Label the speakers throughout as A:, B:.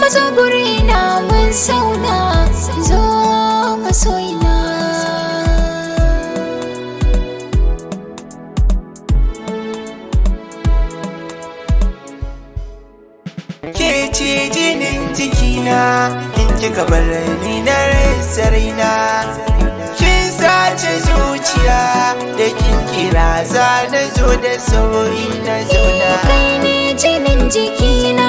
A: Mazo gurina mun zauna, zo masoyina.
B: Ke ce jinin jikina, in kika bar ni na rasa raina. Kin sace zuciya da kin kira za na zo da sauri na zauna.
A: Kai ne jinin jikina,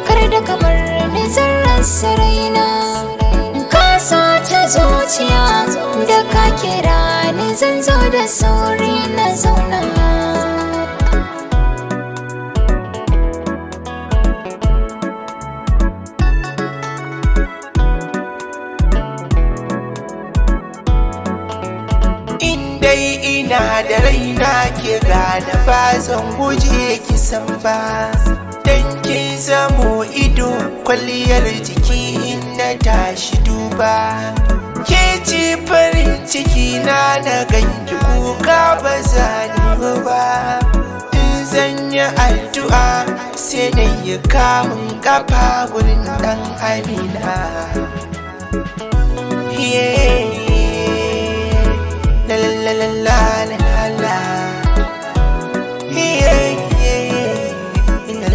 A: kar da ka bar ni zan rasa raina. Ka sace zuciya da ka kira ni zan zo da sauri na zauna.
B: Ina da raina ke gane ba zan guje ki san ba, dan kin zamo ido kwalliyar jiki in na tashi duba. Ke ci farin ciki na ganki kuka ba za ni ba. In zan yi addu'a sai na yi kamun kafa wurin dan Amina. La la la la la la la,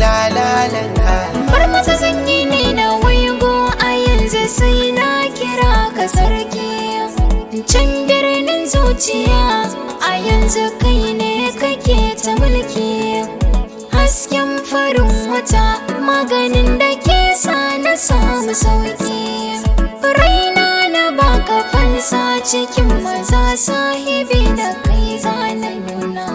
B: la la la la.
A: Bar masa zanyi ne na waigo a yanzu sai na kira ka sarki. Can birnin zuciya a yanzu kai ne kake ta mulki. Hasken farin wata maganin da ke sa na samu sauki. Raina na baka fansa cikin maza sahibi da kai zana nuna.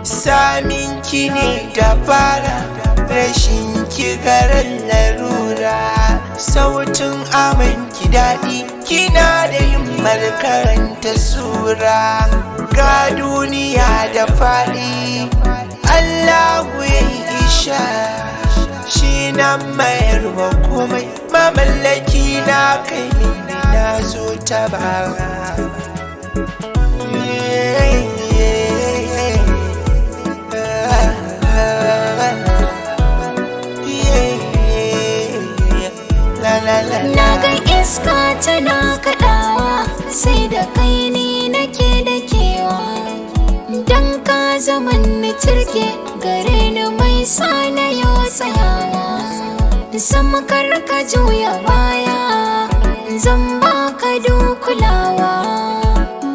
B: Samin ki ne da fara, rashin ki garin larura. Sautin aman ki daɗi, kina da himmar karanta sura. Ga duniya da faɗi, Allahu ya yi isha. Shi na mayarwa komai, mamallaki na kai ne na zo ta bara.
A: Na ga iska tana kaɗawa, sai da kai ni nake da kewa. Dan ka zaman ni turke gare ni mai sa na yau tsayawa. Sama kar ka juya baya, zan baka kulawa.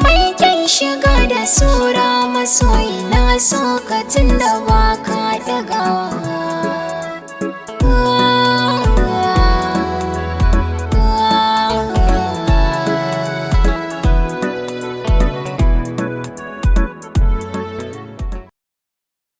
A: Mai kyan shiga da sura masoyi na so ka tun da